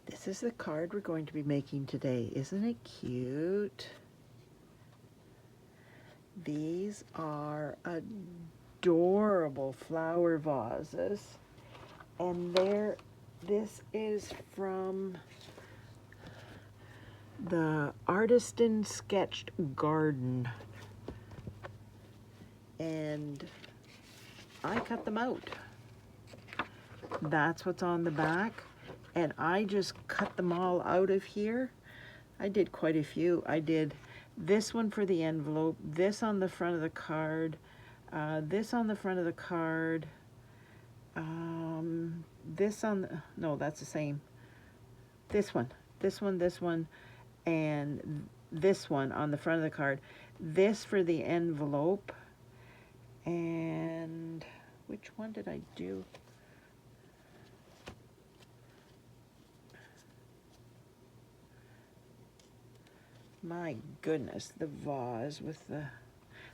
This is the card we're going to be making today. Isn't it cute? These are adorable flower vases. And this is from the Artisan Sketched Garden. And I cut them out. That's what's on the back. And I just cut them all out of here. I did quite a few. I did this one for the envelope, this on the front of the card, this on the front of the card, this on the, no, that's the same. This one, and this one on the front of the card. This for the envelope. And which one did I do? My goodness, the vase with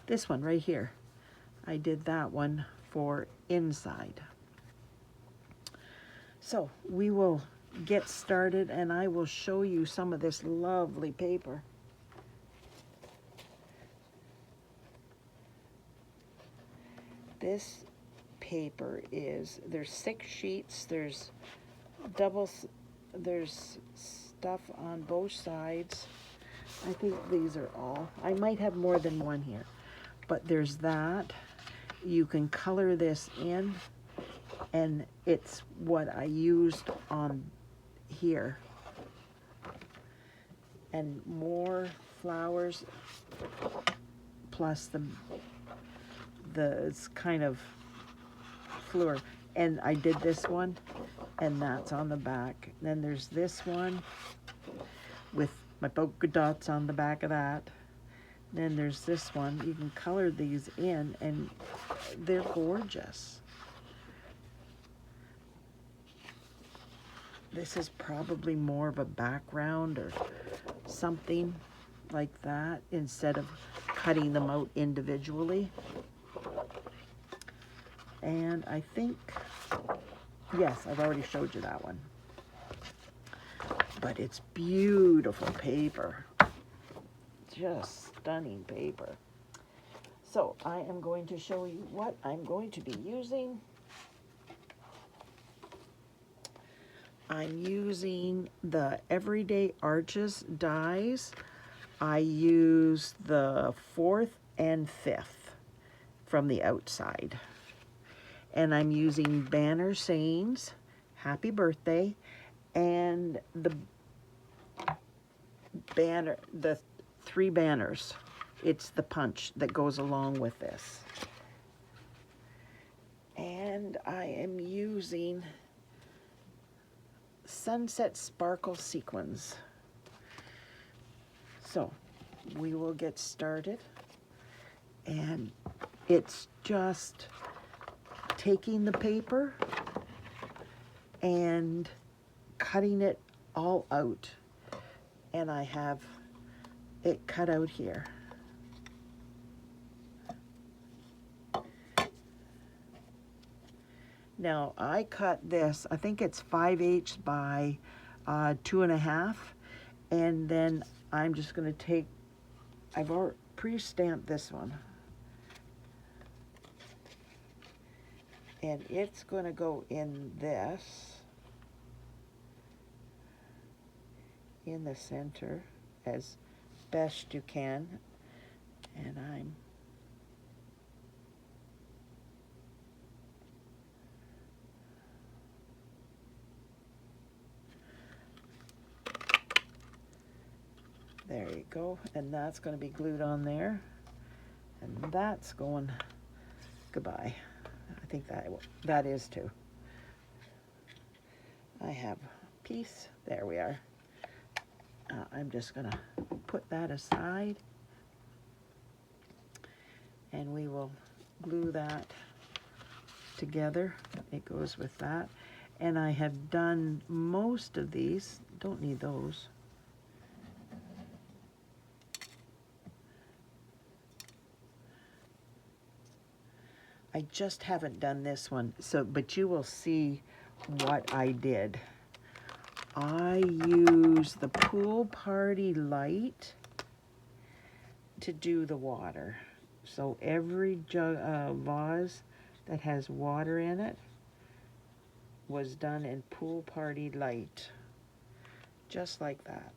this one right here. I did that one for inside. So we will get started and I will show you some of this lovely paper. This paper is, there's 6 sheets, there's there's stuff on both sides. I think these are all. I might have more than one here, but there's that. You can color this in, and it's what I used on here. And more flowers, plus the kind of fleur. And I did this one, and that's on the back. Then there's this one with my polka dots on the back of that. Then there's this one. You can color these in and they're gorgeous. This is probably more of a background or something like that instead of cutting them out individually. And I think, yes, I've already showed you that one. But it's beautiful paper. Just stunning paper. So I am going to show you what I'm going to be using. I'm using the Everyday Arches dies. I use the 4th and 5th from the outside. And I'm using banner sayings, happy birthday, and the banner, the 3 banners. It's the punch that goes along with this. And I am using Sunset Sparkle Sequins. So we will get started. And it's just taking the paper and cutting it all out. And I have it cut out here. Now I cut this, I think it's 5/8 by 2.5, and then I'm just going to take, I've already pre-stamped this one, and it's going to go in this, in the center as best you can, and I'm there you go, and that's going to be glued on there, and that's going goodbye. I think that is too. I have a piece, there we are. I'm just going to put that aside, and we will glue that together. It goes with that. And I have done most of these, don't need those. I just haven't done this one, so but you will see what I did. I use the Pool Party light to do the water. So every vase that has water in it was done in Pool Party light, just like that.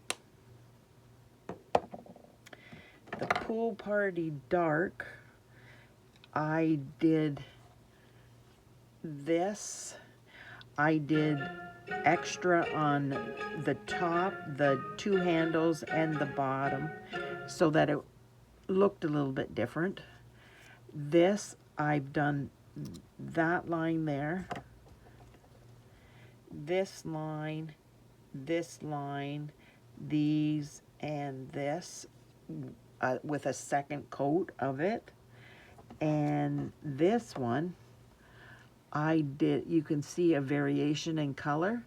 The Pool Party dark, I did this. I did extra on the top, the two handles, and the bottom, so that it looked a little bit different. This, I've done that line there, this line, these, and this, with a second coat of it. And this one, I did, you can see a variation in color.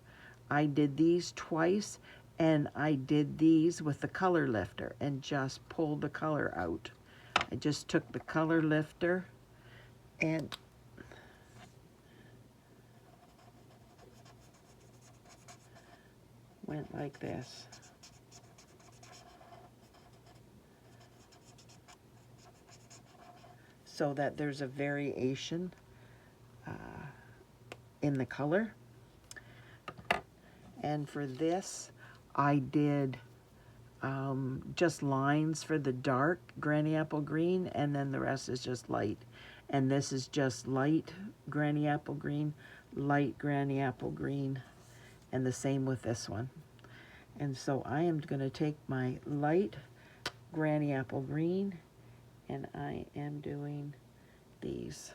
I did these twice, and I did these with the color lifter and just pulled the color out. I just took the color lifter and went like this. So that there's a variation in the color. And for this, I did just lines for the dark granny apple green, and then the rest is just light. And this is just light granny apple green, light granny apple green, and the same with this one. And so I am going to take my light granny apple green, and I am doing these.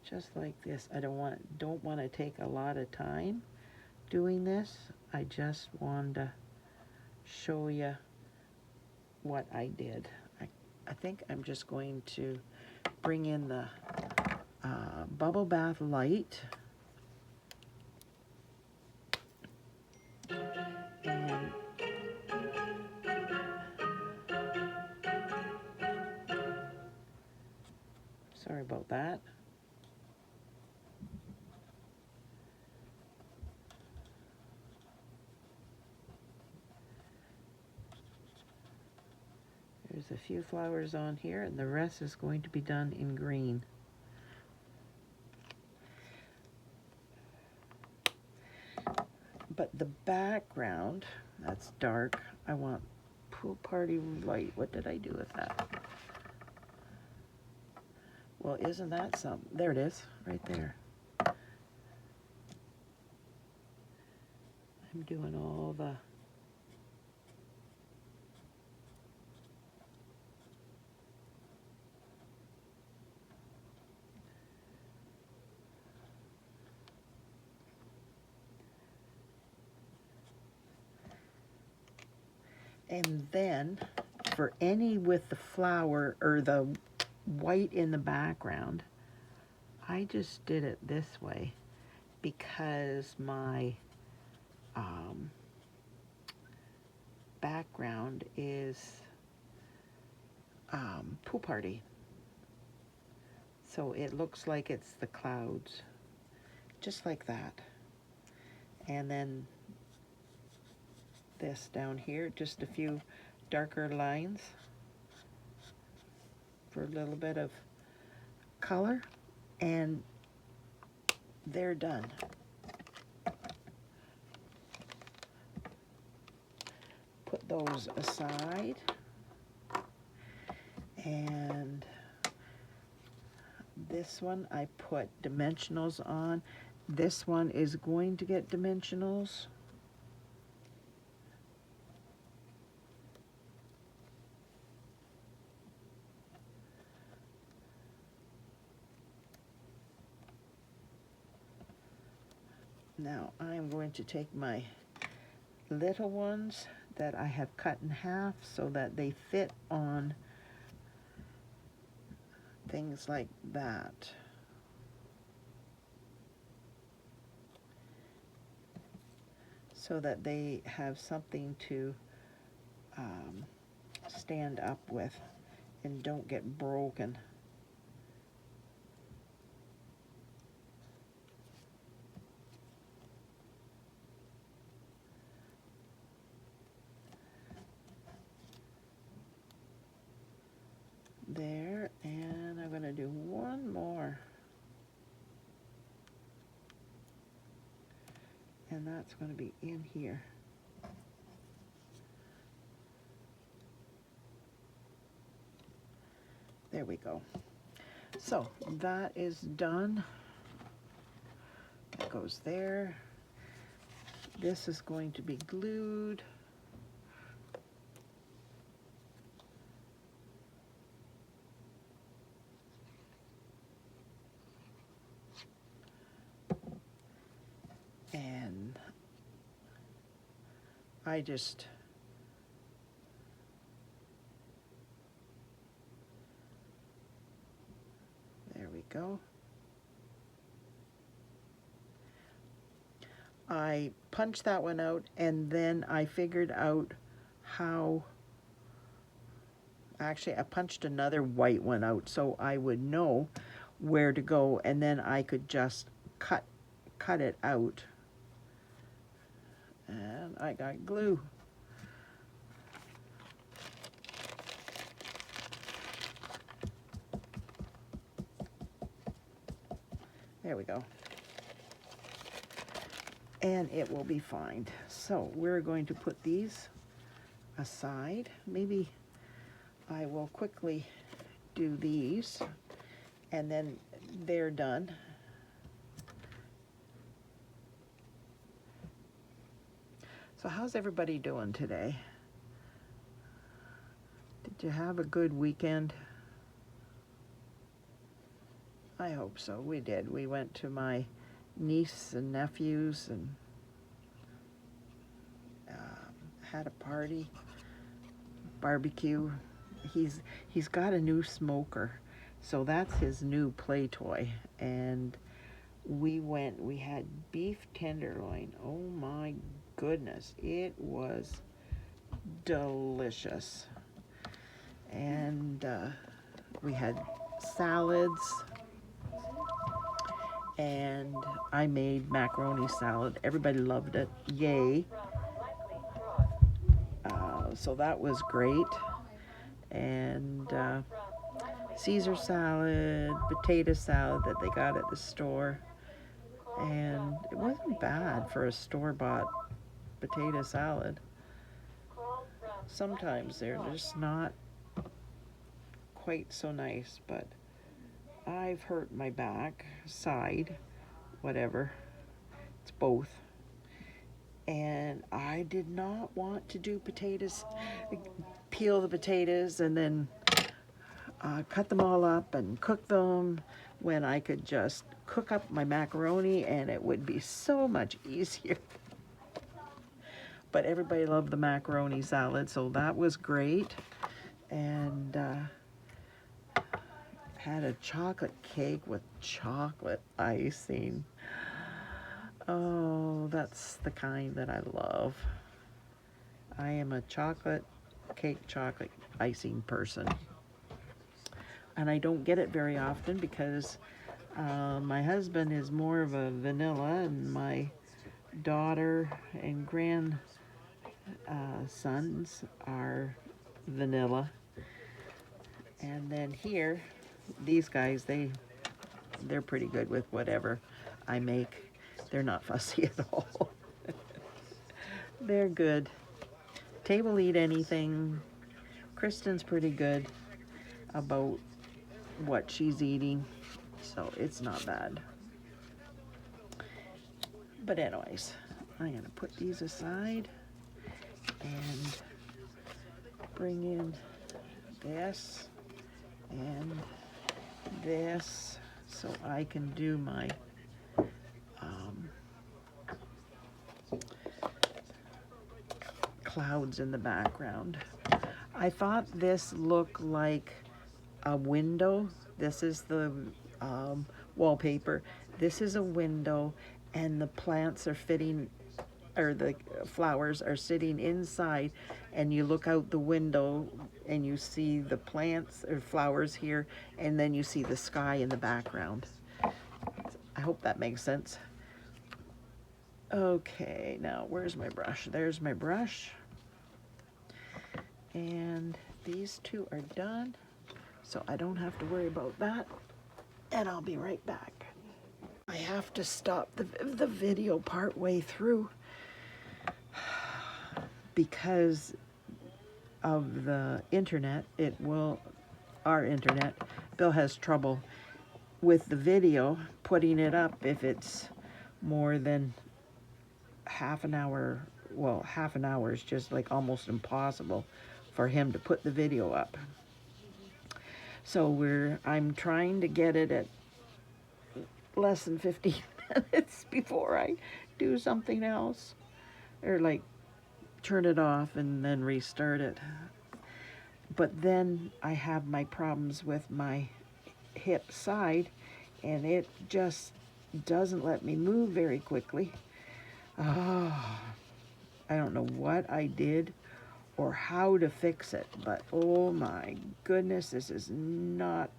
Just like this. I don't want to take a lot of time doing this. I just wanted to show you what I did. I think I'm just going to bring in the bubble bath light, and sorry about that. There's a few flowers on here, and the rest is going to be done in green. But the background, that's dark. I want Pool Party light. What did I do with that? Well, isn't that something? There it is, right there. I'm doing all the and then for any with the flower or the white in the background, I just did it this way because my background is Pool Party. So it looks like it's the clouds, just like that. And then this down here, just a few darker lines for a little bit of color, and they're done. Put those aside, and this one I put dimensionals on. This one is going to get dimensionals. Now I'm going to take my little ones that I have cut in half so that they fit on things like that. So that they have something to stand up with and don't get broken. There, and I'm going to do one more. And that's going to be in here. There we go. So that is done. That goes there. This is going to be glued. And I just there we go. I punched that one out, and then I figured out how, actually I punched another white one out so I would know where to go, and then I could just cut it out. And I got glue. There we go. And it will be fine. So we're going to put these aside. Maybe I will quickly do these, and then they're done. So how's everybody doing today? Did you have a good weekend? I hope so. We did. We went to my niece and nephews and had a party, barbecue. He's got a new smoker, so that's his new play toy. And we had beef tenderloin. Oh my goodness, it was delicious. And we had salads, and I made macaroni salad. Everybody loved it. Yay. So that was great. And Caesar salad, potato salad that they got at the store. And it wasn't bad for a store-bought potato salad. Sometimes they're just not quite so nice, but I've hurt my back, side, whatever. It's both. And I did not want to do potatoes, peel the potatoes and then cut them all up and cook them, when I could just cook up my macaroni and it would be so much easier. But everybody loved the macaroni salad, so that was great. And had a chocolate cake with chocolate icing. Oh, that's the kind that I love. I am a chocolate cake, chocolate icing person. And I don't get it very often because my husband is more of a vanilla, and my daughter and grandsons are vanilla. And then here, these guys, they're pretty good with whatever I make. They're not fussy at all. They're good. Table eat anything. Kristen's pretty good about what she's eating, so it's not bad. But anyways, I'm gonna put these aside and bring in this and this so I can do my clouds in the background. I thought this looked like a window. This is the wallpaper. This is a window, and the plants are fitting or the flowers are sitting inside, and you look out the window and you see the plants or flowers here, and then you see the sky in the background. I hope that makes sense. Okay, now where's my brush? There's my brush. And these two are done, so I don't have to worry about that. And I'll be right back. I have to stop the video part way through because of the internet. Our internet, Bill has trouble with the video, putting it up if it's more than half an hour. Well, half an hour is just like almost impossible for him to put the video up. So I'm trying to get it at less than 15 minutes before I do something else, or like turn it off and then restart it. But then I have my problems with my hip side, and it just doesn't let me move very quickly. Oh, I don't know what I did or how to fix it, but oh my goodness, this is not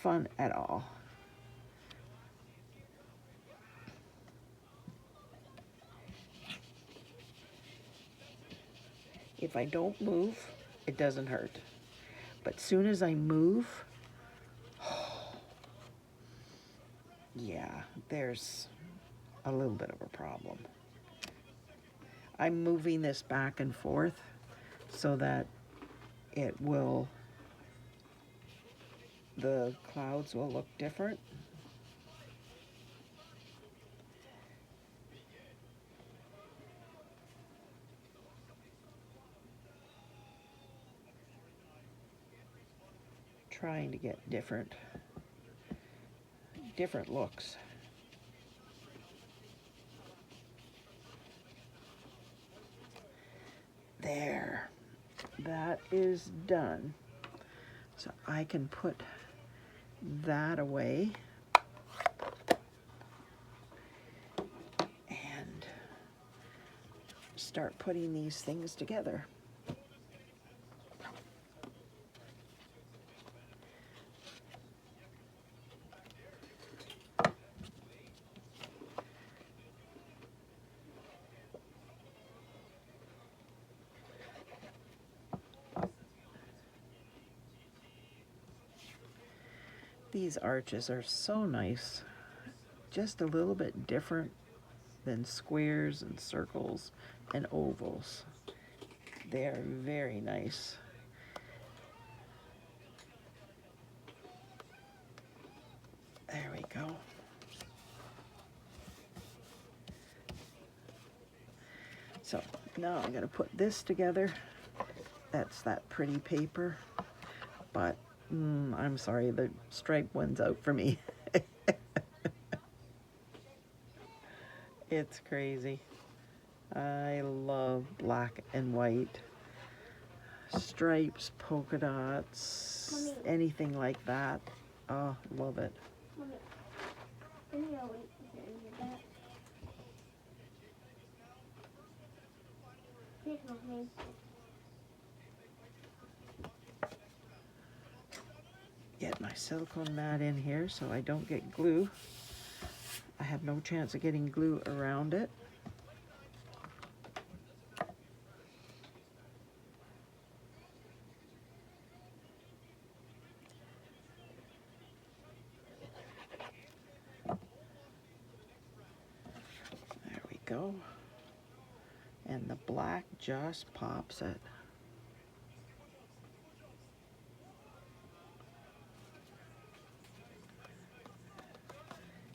fun at all. If I don't move, it doesn't hurt. But soon as I move, yeah, there's a little bit of a problem. I'm moving this back and forth so that the clouds will look different. Trying to get different looks. There, that is done. So I can put that away and start putting these things together. These arches are so nice, just a little bit different than squares and circles and ovals. They are very nice. There we go. So now I'm going to put this together. That's that pretty paper, but I'm sorry, the striped one's out for me. It's crazy. I love black and white. Stripes, polka dots, Mommy, anything like that. Oh, love it. Mommy, get my silicone mat in here so I don't get glue. I have no chance of getting glue around it. There we go. And the black just pops it.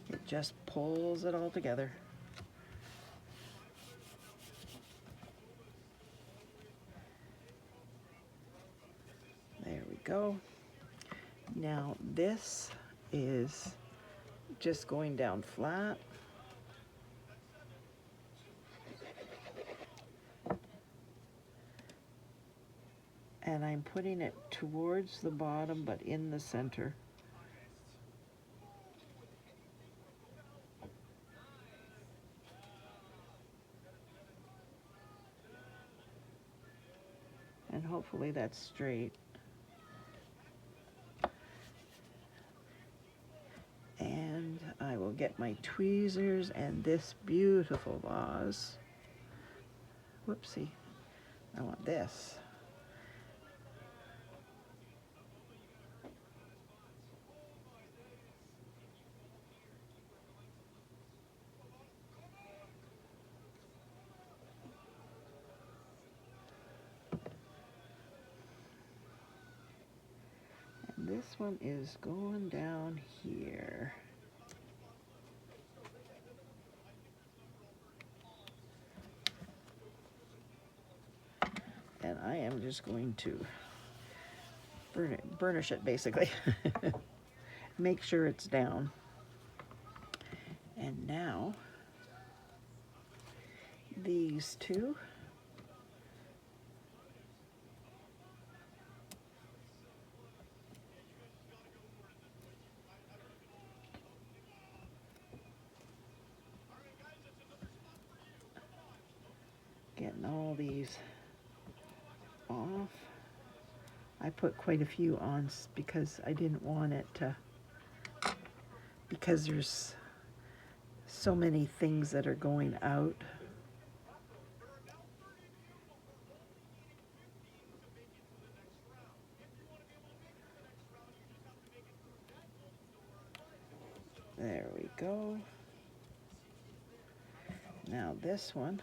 It just pulls it all together. There we go. Now this is just going down flat. And I'm putting it towards the bottom, but in the center. And hopefully that's straight. And I will get my tweezers and this beautiful vase. Whoopsie, I want this. And this one is going down here. And I am just going to burnish it basically. Make sure it's down. And now these two. Getting all these off. I put quite a few on because I didn't want it to, because there's so many things that are going out. There we go. Now this one.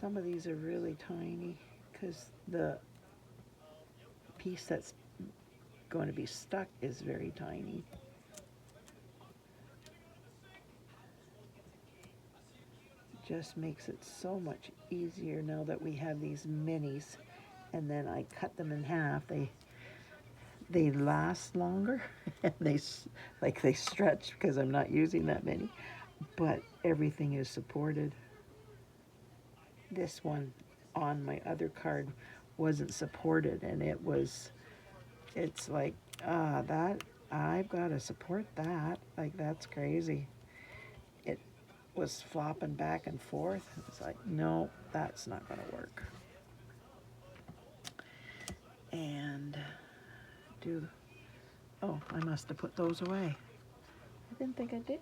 Some of these are really tiny because the piece that's going to be stuck is very tiny. Just makes it so much easier now that we have these minis, and then I cut them in half. They last longer and they stretch because I'm not using that many, but everything is supported. This one on my other card wasn't supported, and it's like that I've got to support that. Like, that's crazy. It was flopping back and forth. It's like, no, that's not going to work. And oh, I must have put those away. I didn't think I did.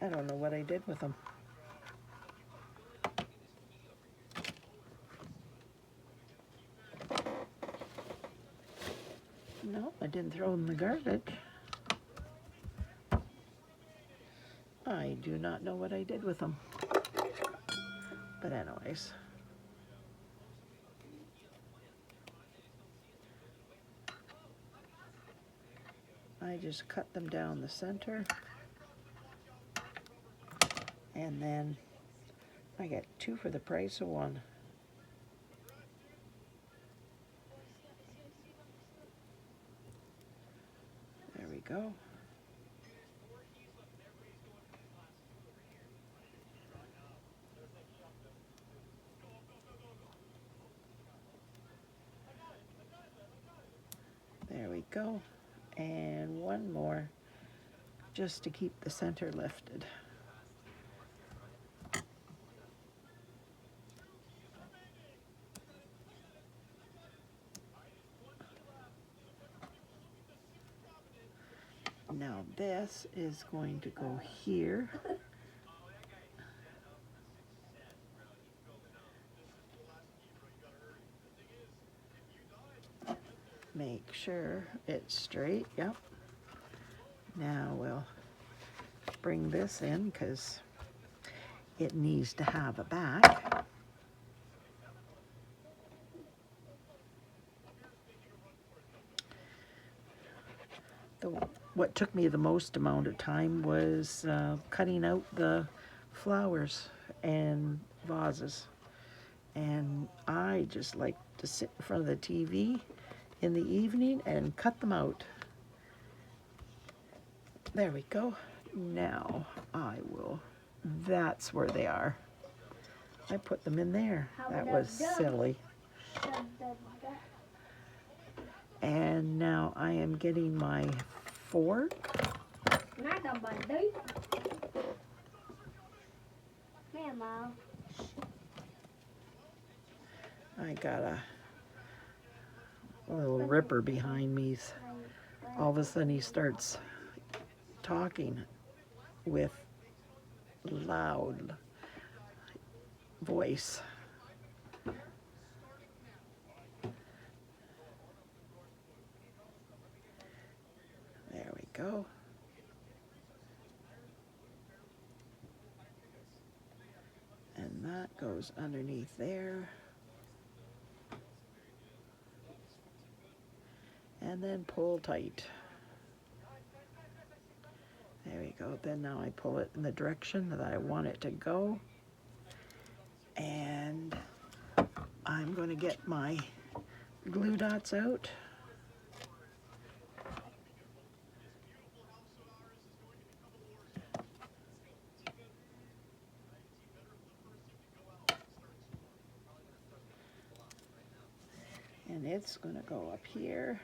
I don't know what I did with them. No, I didn't throw them in the garbage. I do not know what I did with them. But anyways. I just cut them down the center. And then I get two for the price of one. There we go. There we go. And one more just to keep the center lifted. Now this is going to go here. Make sure it's straight, yep. Now we'll bring this in because it needs to have a back. What took me the most amount of time was cutting out the flowers and vases. And I just like to sit in front of the TV in the evening and cut them out. There we go. Now I will, that's where they are. I put them in there. That was silly. And now I am getting my fork. I got a little ripper behind me. All of a sudden he starts talking with loud voice. There we go. And that goes underneath there. And then pull tight. There we go. Then now I pull it in the direction that I want it to go. And I'm going to get my glue dots out. And it's going to go up here.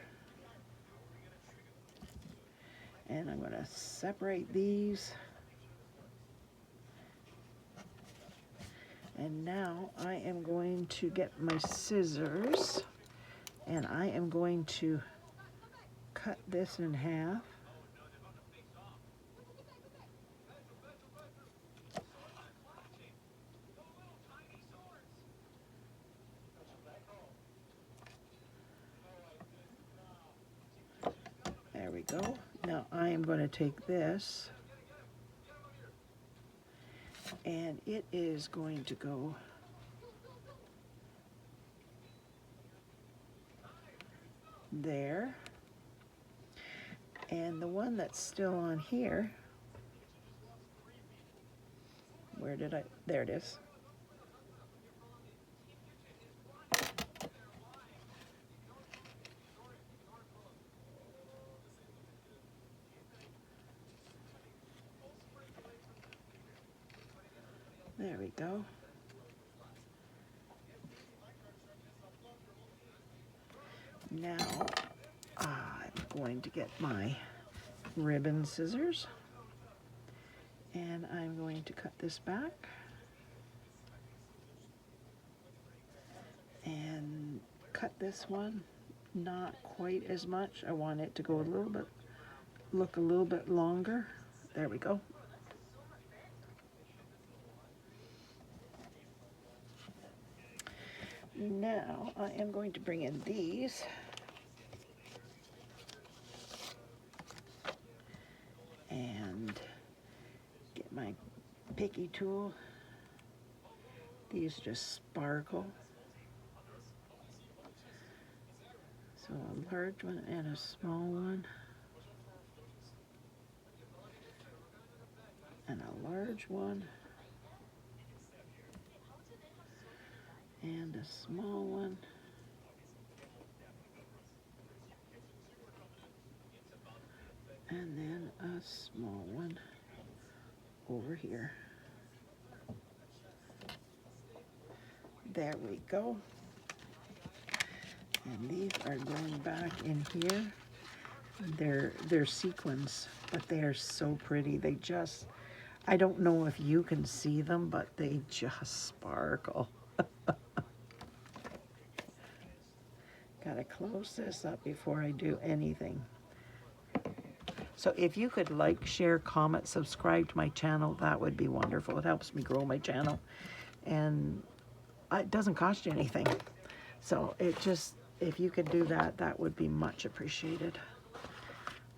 And I'm going to separate these. And now I am going to get my scissors and I am going to cut this in half. There we go. Now I am going to take this and it is going to go there. And the one that's still on here, where did I, there it is. There we go. Now I'm going to get my ribbon scissors and I'm going to cut this back and cut this one not quite as much. I want it to go a little bit, look a little bit longer. There we go. Now I am going to bring in these and get my picky tool. These just sparkle. So a large one and a small one. And a large one. And a small one. And then a small one over here. There we go. And these are going back in here. They're sequins, but they are so pretty. They just, I don't know if you can see them, but they just sparkle. Gotta close this up before I do anything. So if you could like, share, comment, subscribe to my channel, that would be wonderful. It helps me grow my channel. And it doesn't cost you anything. So it just, if you could do that, that would be much appreciated.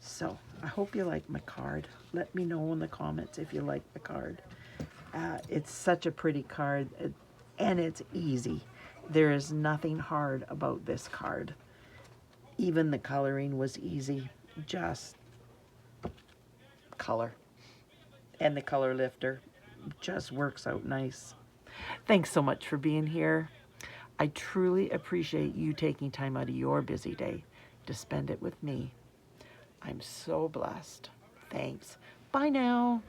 So I hope you like my card. Let me know in the comments if you like the card. It's such a pretty card and it's easy. There is nothing hard about this card. Even the coloring was easy. Just color. And the color lifter just works out nice. Thanks so much for being here. I truly appreciate you taking time out of your busy day to spend it with me. I'm so blessed. Thanks. Bye now.